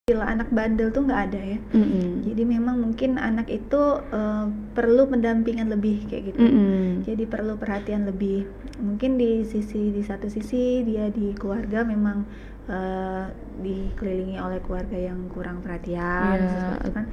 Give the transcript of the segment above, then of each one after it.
istilah anak bandel tuh nggak ada ya. Jadi memang mungkin anak itu perlu pendampingan lebih kayak gitu. Jadi perlu perhatian lebih. Mungkin di satu sisi dia di keluarga memang dikelilingi oleh keluarga yang kurang perhatian, sesuatu kan.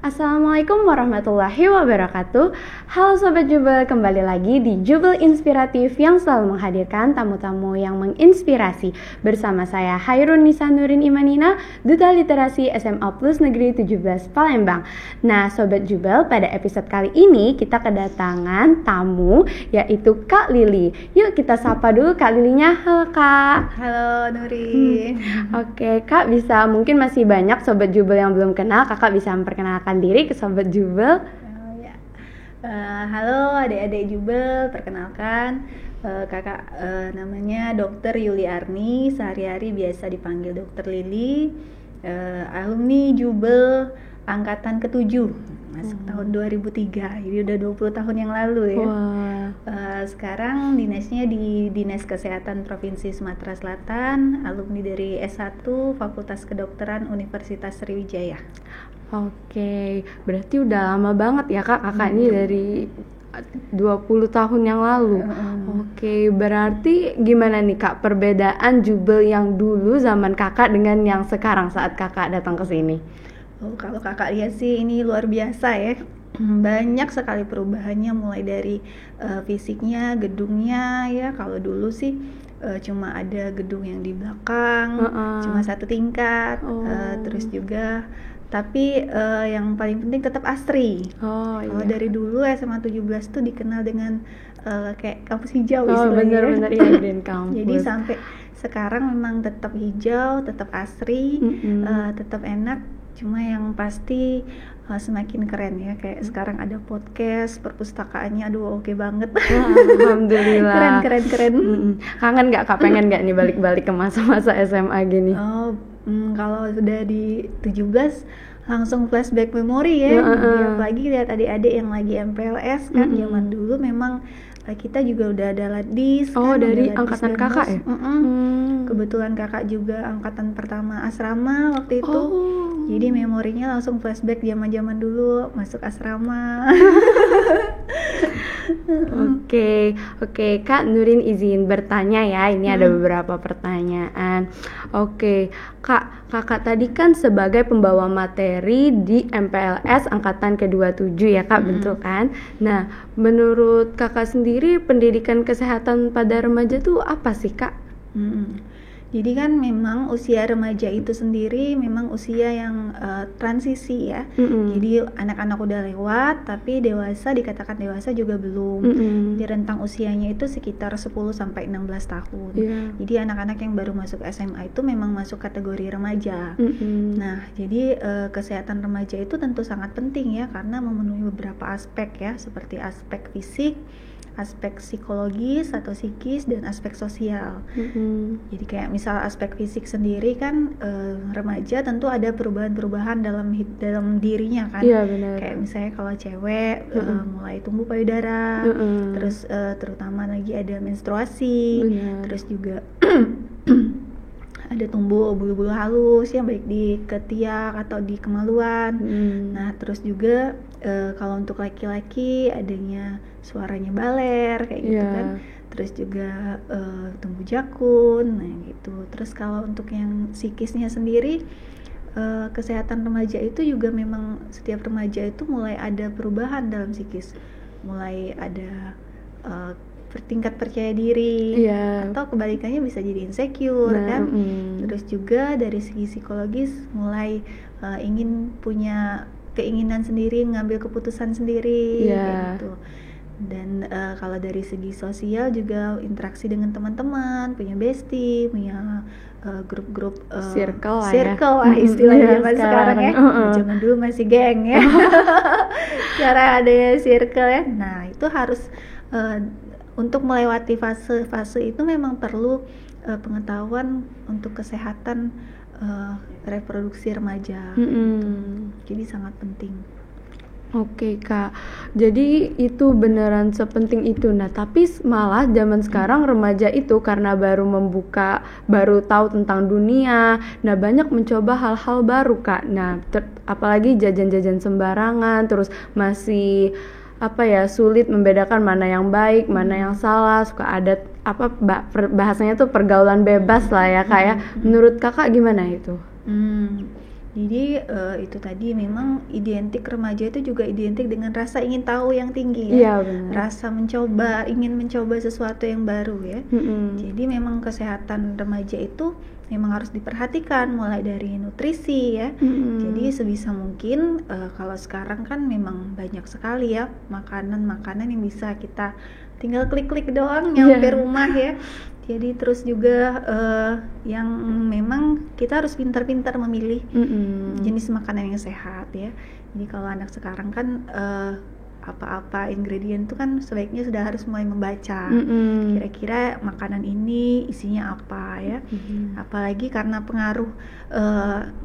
Assalamualaikum warahmatullahi wabarakatuh. Halo Sobat Jubel, kembali lagi di Jubel Inspiratif yang selalu menghadirkan tamu-tamu yang menginspirasi. Bersama saya Hairun Nisa Nurin Imanina, Duta Literasi SMA Plus Negeri 17 Palembang. Nah Sobat Jubel, pada episode kali ini kita kedatangan tamu yaitu Kak Lili. Yuk kita sapa dulu Kak Lilinya. Halo Kak. Halo Nurin. Oke Kak, bisa mungkin masih banyak Sobat Jubel yang belum kenal, Kakak bisa memperkenalkan diri ke Sobat Jubel. Halo adik-adik Jubel, perkenalkan kakak namanya Dr. Yuli Arni, sehari-hari biasa dipanggil Dr. Lili, alumni Jubel angkatan ke-7, masuk tahun 2003, jadi udah 20 tahun yang lalu ya. Sekarang dinasnya di Dinas Kesehatan Provinsi Sumatera Selatan, alumni dari S1 Fakultas Kedokteran Universitas Sriwijaya. Oke, berarti udah lama banget ya kakak ini dari 20 tahun yang lalu. Oke, berarti gimana nih Kak perbedaan Jubel yang dulu zaman kakak dengan yang sekarang saat kakak datang ke sini? Kalau kakak lihat sih ini luar biasa ya. Banyak sekali perubahannya, mulai dari fisiknya, gedungnya ya. Kalau dulu sih cuma ada gedung yang di belakang, cuma satu tingkat, terus juga tapi yang paling penting tetap asri. Kalau dari dulu SMA 17 tuh dikenal dengan kayak kampus hijau istilahnya. Bener-bener ya green campus. Jadi sampai sekarang memang tetap hijau, tetap asri, tetap enak. Cuma yang pasti semakin keren ya, kayak sekarang ada podcast, perpustakaannya aduh oke banget. Alhamdulillah. Keren. Kangen nggak Kak, pengen nggak nih balik-balik ke masa-masa SMA gini? Kalau udah di 17 langsung flashback memori ya. Apalagi lihat adik-adik yang lagi MPLS kan, zaman dulu memang kita juga udah ada ladis kan, dari angkatan kakak ya? Kebetulan kakak juga angkatan pertama asrama waktu itu. Jadi memorinya langsung flashback zaman-zaman dulu masuk asrama. Oke, Kak Nurin izin bertanya ya. Ini ada beberapa pertanyaan. Oke, Kak, kakak tadi kan sebagai pembawa materi di MPLS angkatan ke-27 ya Kak, betul kan? Nah, menurut kakak sendiri pendidikan kesehatan pada remaja tuh apa sih Kak? Jadi kan memang usia remaja itu sendiri memang usia yang transisi ya. Jadi anak-anak udah lewat, tapi dewasa dikatakan dewasa juga belum. Di rentang usianya itu sekitar 10 sampai 16 tahun. Jadi anak-anak yang baru masuk SMA itu memang masuk kategori remaja. Nah, jadi kesehatan remaja itu tentu sangat penting ya, karena memenuhi beberapa aspek ya, seperti aspek fisik, aspek psikologis atau psikis, dan aspek sosial. Jadi kayak misal aspek fisik sendiri kan remaja tentu ada perubahan-perubahan dalam dirinya kan. Benar. Kayak misalnya kalau cewek mulai tumbuh payudara, terus terutama lagi ada menstruasi, terus juga ada tumbuh bulu-bulu halus ya, baik di ketiak atau di kemaluan. Nah, terus juga kalau untuk laki-laki adanya suaranya baler kayak gitu kan. Terus juga tumbuh jakun, nah gitu. Terus kalau untuk yang psikisnya sendiri, kesehatan remaja itu juga memang setiap remaja itu mulai ada perubahan dalam psikis, mulai ada tingkat percaya diri, atau kebalikannya bisa jadi insecure kan. Terus juga dari segi psikologis mulai ingin punya keinginan sendiri, ngambil keputusan sendiri kayak gitu. Dan kalau dari segi sosial juga interaksi dengan teman-teman, punya bestie, punya grup-grup circle lah istilahnya zaman sekarang ya. Zaman dulu masih geng ya. Sekarang ada circle ya. Nah, itu harus untuk melewati fase-fase itu memang perlu pengetahuan untuk kesehatan reproduksi remaja. Jadi sangat penting. Oke Kak, jadi itu beneran sepenting itu. Nah tapi malah zaman sekarang remaja itu karena baru tahu tentang dunia, nah banyak mencoba hal-hal baru Kak. Nah apalagi jajan-jajan sembarangan, terus masih sulit membedakan mana yang baik, mana yang salah, suka ada bahasanya tuh pergaulan bebas lah ya Kak ya. Menurut Kakak gimana itu? Jadi itu tadi memang identik remaja itu juga identik dengan rasa ingin tahu yang tinggi ya. Iya, benar. Rasa ingin mencoba sesuatu yang baru ya. Jadi memang kesehatan remaja itu memang harus diperhatikan mulai dari nutrisi ya. Jadi sebisa mungkin kalau sekarang kan memang banyak sekali ya makanan-makanan yang bisa kita tinggal klik-klik doang nyampe rumah ya. Jadi terus juga yang memang kita harus pintar-pintar memilih jenis makanan yang sehat ya. Jadi kalau anak sekarang kan apa-apa ingredient itu kan sebaiknya sudah harus mulai membaca kira-kira makanan ini isinya apa ya. Apalagi karena pengaruh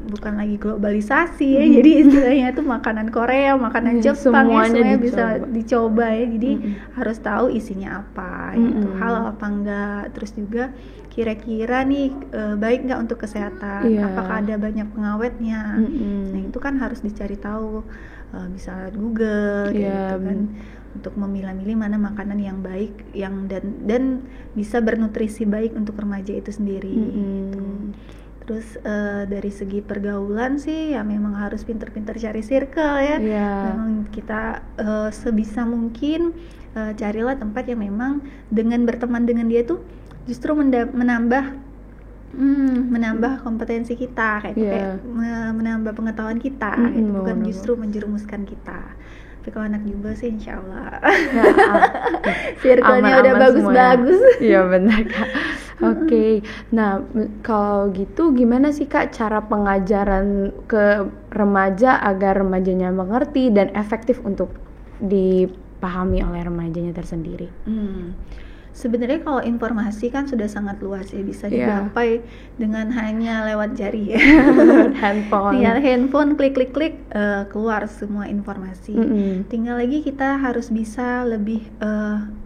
bukan lagi globalisasi ya, jadi istilahnya itu makanan Korea, makanan Jepang semuanya bisa dicoba ya. Jadi harus tahu isinya apa gitu, halal apa enggak, terus juga kira-kira nih baik nggak untuk kesehatan, apakah ada banyak pengawetnya. Nah itu kan harus dicari tahu, bisa Google gitu kan, untuk memilah-milih mana makanan yang baik dan bisa bernutrisi baik untuk remaja itu sendiri gitu. Terus dari segi pergaulan sih ya memang harus pintar-pintar cari circle ya. Memang kita sebisa mungkin carilah tempat yang memang dengan berteman dengan dia tuh justru menambah kompetensi kita kayak menambah pengetahuan kita gitu, bukan justru menjerumuskan kita. Tapi kalau anak juga sih insya Allah circle-nya udah bagus-bagus. Iya benar Kak. Oke. Nah kalau gitu gimana sih Kak cara pengajaran ke remaja agar remajanya mengerti dan efektif untuk dipahami oleh remajanya tersendiri? Sebenarnya kalau informasi kan sudah sangat luas ya, bisa digapai dengan hanya lewat jari ya. handphone klik keluar semua informasi. Tinggal lagi kita harus bisa lebih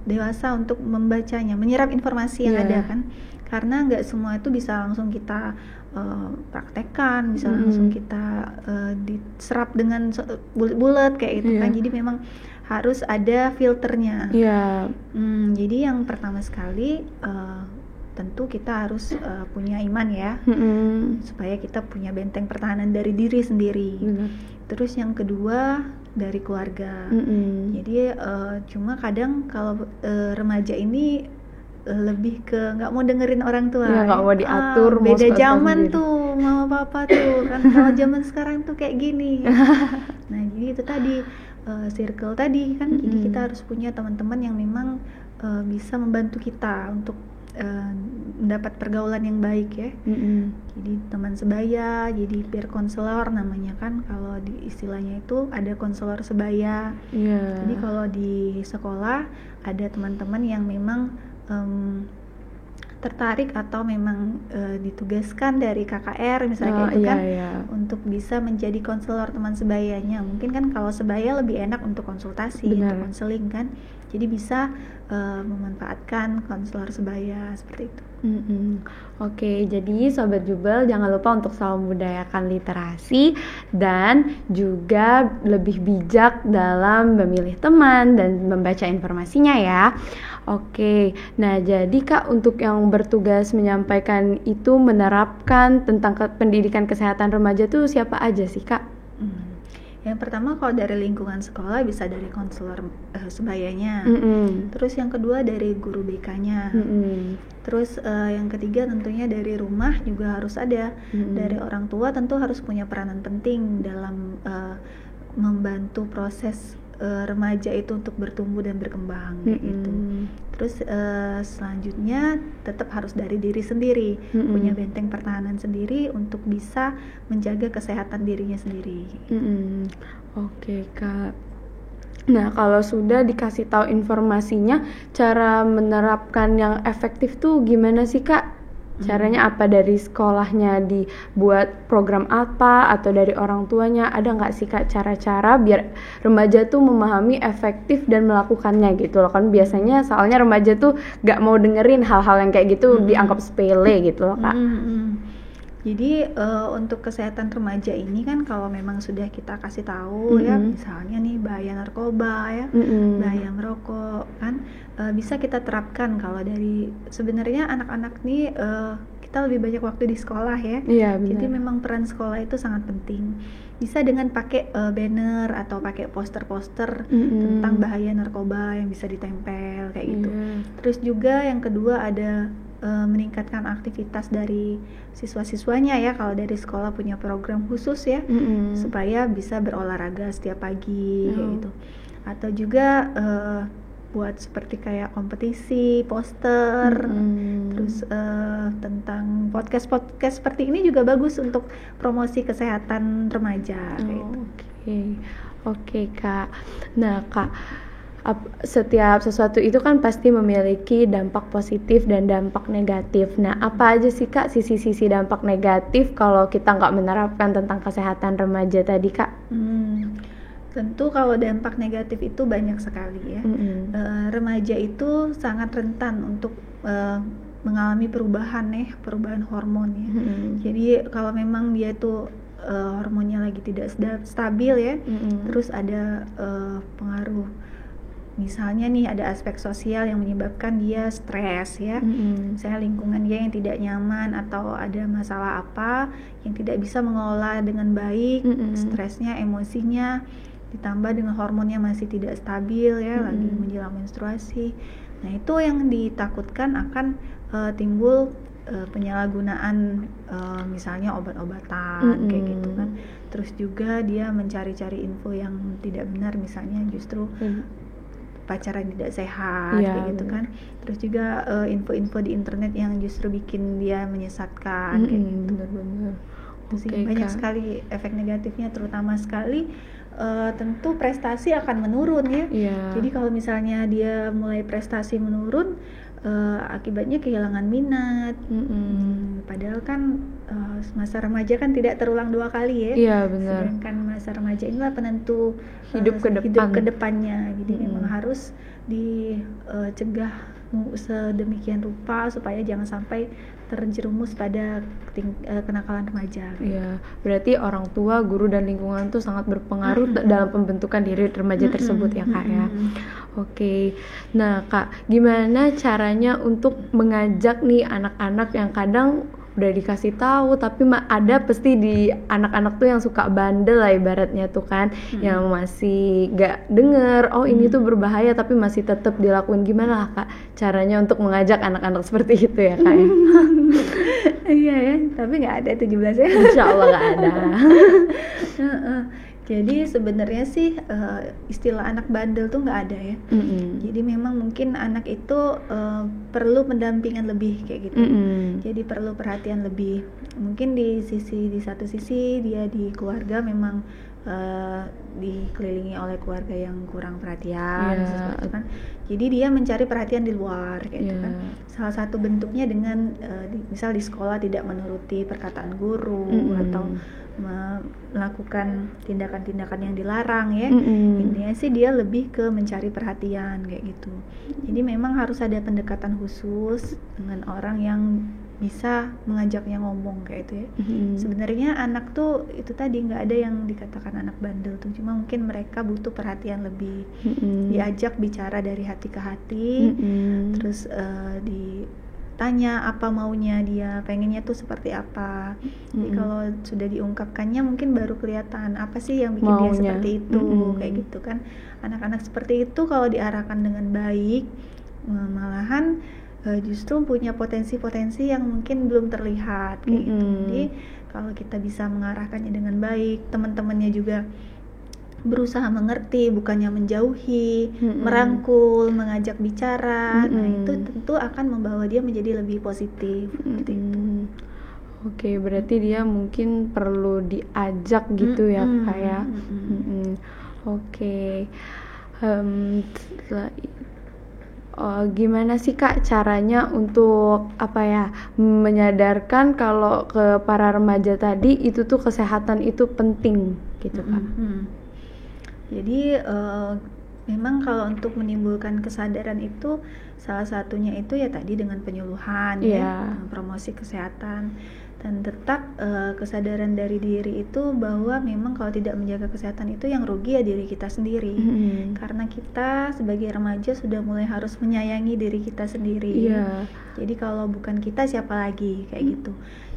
dewasa untuk membacanya, menyerap informasi yang ada kan, karena nggak semua itu bisa langsung kita praktekkan, bisa langsung kita diserap dengan bulat kayak itu kan. Jadi memang harus ada filternya. Jadi yang pertama sekali tentu kita harus punya iman ya, supaya kita punya benteng pertahanan dari diri sendiri. Terus yang kedua dari keluarga. Jadi cuma kadang kalau remaja ini lebih ke nggak mau dengerin orang tua, nggak mau diatur, beda zaman tuh mama papa tuh kan. Kalau zaman sekarang tuh kayak gini. Nah jadi itu tadi circle tadi kan, jadi kita harus punya teman-teman yang memang bisa membantu kita untuk mendapat pergaulan yang baik ya. Jadi teman sebaya, jadi peer counselor namanya kan, kalau di istilahnya itu ada konselor sebaya. Jadi kalau di sekolah ada teman-teman yang memang tertarik atau memang ditugaskan dari KKR misalnya kayak itu kan, untuk bisa menjadi konselor teman sebayanya. Mungkin kan kalau sebaya lebih enak untuk konsultasi, untuk konseling kan, jadi bisa memanfaatkan konselor sebaya seperti itu. Oke, jadi Sobat Jubel jangan lupa untuk selalu membudayakan literasi dan juga lebih bijak dalam memilih teman dan membaca informasinya ya. Oke, nah jadi Kak untuk yang bertugas menyampaikan itu menerapkan tentang pendidikan kesehatan remaja tuh siapa aja sih Kak? Yang pertama kalau dari lingkungan sekolah bisa dari konselor sebayanya. Terus yang kedua dari guru BK-nya. Terus yang ketiga tentunya dari rumah juga harus ada. Dari orang tua tentu harus punya peranan penting dalam membantu proses remaja itu untuk bertumbuh dan berkembang gitu. Terus selanjutnya tetap harus dari diri sendiri, punya benteng pertahanan sendiri untuk bisa menjaga kesehatan dirinya sendiri. Oke Kak. Nah kalau sudah dikasih tahu informasinya, cara menerapkan yang efektif tuh gimana sih Kak? Caranya apa, dari sekolahnya dibuat program apa, atau dari orang tuanya? Ada nggak sih Kak cara-cara biar remaja tuh memahami efektif dan melakukannya gitu loh? Kan biasanya soalnya remaja tuh nggak mau dengerin hal-hal yang kayak gitu, dianggap sepele gitu loh Kak. Jadi untuk kesehatan remaja ini kan kalau memang sudah kita kasih tahu ya, misalnya nih bahaya narkoba ya, bahaya merokok kan, bisa kita terapkan kalau dari sebenarnya anak-anak nih kita lebih banyak waktu di sekolah ya. Iya, benar. Jadi memang peran sekolah itu sangat penting. Bisa dengan pakai banner atau pakai poster-poster tentang bahaya narkoba yang bisa ditempel kayak gitu. Terus juga yang kedua ada meningkatkan aktivitas dari siswa-siswanya ya, kalau dari sekolah punya program khusus ya, supaya bisa berolahraga setiap pagi kayak gitu. Atau juga buat seperti kayak kompetisi, poster, terus tentang podcast seperti ini juga bagus untuk promosi kesehatan remaja kayak gitu. Oke Kak. Nah Kak, setiap sesuatu itu kan pasti memiliki dampak positif dan dampak negatif. Nah, apa aja sih Kak sisi-sisi dampak negatif kalau kita nggak menerapkan tentang kesehatan remaja tadi Kak? Tentu kalau dampak negatif itu banyak sekali ya. Remaja itu sangat rentan untuk mengalami perubahan hormon ya. Jadi kalau memang dia tuh hormonnya lagi tidak stabil ya, terus ada pengaruh. Misalnya nih ada aspek sosial yang menyebabkan dia stres ya, misalnya lingkungan dia yang tidak nyaman atau ada masalah apa yang tidak bisa mengelola dengan baik, stresnya, emosinya, ditambah dengan hormonnya masih tidak stabil ya, lagi menjelang menstruasi. Nah itu yang ditakutkan akan timbul penyalahgunaan misalnya obat-obatan kayak gitu kan. Terus juga dia mencari-cari info yang tidak benar, misalnya justru pacaran tidak sehat kayak gitu kan. Terus juga info-info di internet yang justru bikin dia menyesatkan kayak gitu. Benar-benar. Banyak sekali efek negatifnya, terutama sekali tentu prestasi akan menurun ya. Jadi kalau misalnya dia mulai prestasi menurun, akibatnya kehilangan minat. Padahal kan masa remaja kan tidak terulang 2 kali ya. Iya benar. Sedangkan masa remaja inilah penentu hidup kedepannya. Jadi memang harus dicegah sedemikian rupa supaya jangan sampai terjerumus pada kenakalan remaja. Iya, berarti orang tua, guru dan lingkungan tuh sangat berpengaruh dalam pembentukan diri remaja tersebut ya Kak ya. Oke. Nah Kak, gimana caranya untuk mengajak nih anak-anak yang kadang udah dikasih tahu tapi ada pasti di anak-anak tuh yang suka bandel lah ibaratnya tuh kan, yang masih gak denger ini tuh berbahaya tapi masih tetap dilakuin. Gimana lah Kak caranya untuk mengajak anak-anak seperti itu ya Kak ya? Iya ya, tapi nggak ada 17 ya. Insya Allah nggak ada. Jadi sebenarnya sih istilah anak bandel tuh nggak ada ya. Jadi memang mungkin anak itu perlu pendampingan lebih kayak gitu. Jadi perlu perhatian lebih. Mungkin di satu sisi dia di keluarga memang dikelilingi oleh keluarga yang kurang perhatian, seperti itu kan. Jadi dia mencari perhatian di luar kayak gitu kan. Salah satu bentuknya dengan misal di sekolah tidak menuruti perkataan guru atau melakukan tindakan-tindakan yang dilarang ya. Intinya sih dia lebih ke mencari perhatian kayak gitu. Jadi memang harus ada pendekatan khusus dengan orang yang bisa mengajaknya ngomong kayak itu ya. Sebenarnya anak tuh itu tadi nggak ada yang dikatakan anak bandel tuh, cuma mungkin mereka butuh perhatian lebih. Diajak bicara dari hati ke hati, terus ditanya apa maunya dia, pengennya tuh seperti apa. Jadi kalau sudah diungkapkannya mungkin baru kelihatan apa sih yang bikin dia seperti itu kayak gitu kan. Anak-anak seperti itu kalau diarahkan dengan baik, malahan justru punya potensi-potensi yang mungkin belum terlihat kayak gitu. Jadi kalau kita bisa mengarahkannya dengan baik, teman-temannya juga berusaha mengerti, bukannya menjauhi, merangkul, mengajak bicara. Nah itu tentu akan membawa dia menjadi lebih positif gitu. Oke, berarti dia mungkin perlu diajak gitu ya Kak ya. Oke. Gimana sih Kak caranya untuk menyadarkan kalau ke para remaja tadi itu tuh kesehatan itu penting gitu Kak? Jadi memang kalau untuk menimbulkan kesadaran itu salah satunya itu ya tadi dengan penyuluhan ya, promosi kesehatan, dan tetap kesadaran dari diri itu bahwa memang kalau tidak menjaga kesehatan itu yang rugi ya diri kita sendiri. Karena kita sebagai remaja sudah mulai harus menyayangi diri kita sendiri. Jadi kalau bukan kita siapa lagi kayak gitu.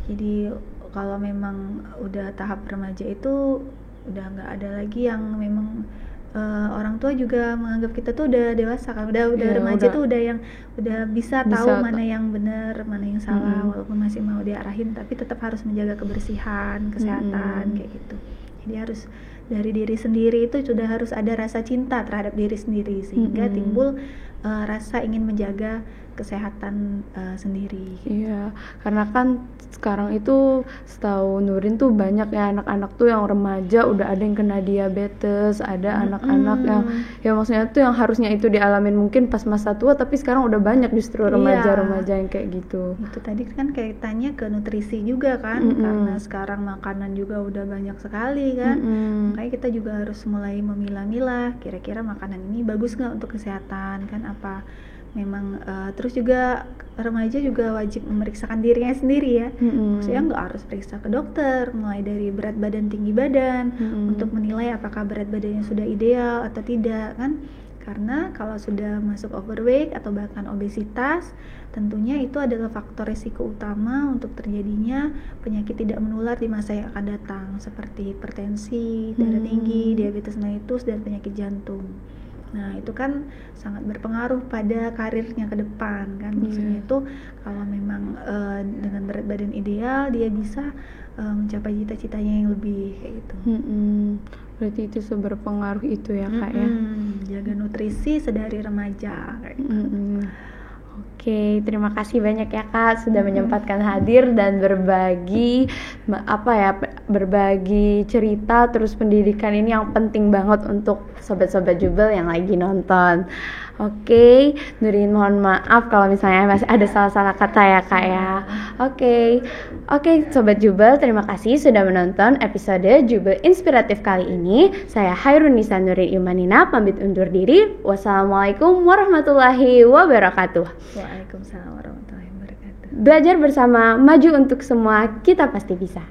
Jadi kalau memang udah tahap remaja itu udah nggak ada lagi yang memang orang tua juga menganggap kita tuh udah dewasa kan, udah remaja tuh udah bisa tahu mana yang benar, mana yang salah, walaupun masih mau diarahin tapi tetap harus menjaga kebersihan, kesehatan kayak gitu. Jadi harus dari diri sendiri itu sudah harus ada rasa cinta terhadap diri sendiri sehingga timbul rasa ingin menjaga kesehatan sendiri. Iya, karena kan sekarang itu setahu Nurin tuh banyak ya anak-anak tuh yang remaja udah ada yang kena diabetes, ada anak-anak yang maksudnya tuh yang harusnya itu dialamin mungkin pas masa tua tapi sekarang udah banyak justru remaja-remaja yang kayak gitu. Itu tadi kan kaitannya ke nutrisi juga kan, karena sekarang makanan juga udah banyak sekali kan, makanya kita juga harus mulai memilah-milah kira-kira makanan ini bagus nggak untuk kesehatan kan, apa memang terus juga remaja juga wajib memeriksakan dirinya sendiri ya. Maksudnya nggak harus periksa ke dokter, mulai dari berat badan, tinggi badan untuk menilai apakah berat badannya sudah ideal atau tidak kan, karena kalau sudah masuk overweight atau bahkan obesitas tentunya itu adalah faktor risiko utama untuk terjadinya penyakit tidak menular di masa yang akan datang seperti hipertensi, darah tinggi, diabetes mellitus, dan penyakit jantung. Nah itu kan sangat berpengaruh pada karirnya ke depan kan. Maksudnya itu kalau memang dengan berat badan ideal dia bisa mencapai cita-citanya yang lebih kayak gitu. Berarti itu seberpengaruh itu ya Kak ya. Jaga nutrisi sedari remaja kayak gitu. Oke, terima kasih banyak ya Kak sudah menyempatkan hadir dan berbagi berbagi cerita terus pendidikan ini yang penting banget untuk sobat-sobat Jubel yang lagi nonton. Oke, Nurin mohon maaf kalau misalnya masih ada salah-salah kata ya Kak ya. Oke, Sobat Jubel, terima kasih sudah menonton episode Jubel Inspiratif kali ini. Saya Hairunisa Nurin Imanina pamit undur diri. Wassalamualaikum warahmatullahi wabarakatuh. Waalaikumsalam warahmatullahi wabarakatuh. Belajar bersama, maju untuk semua, kita pasti bisa.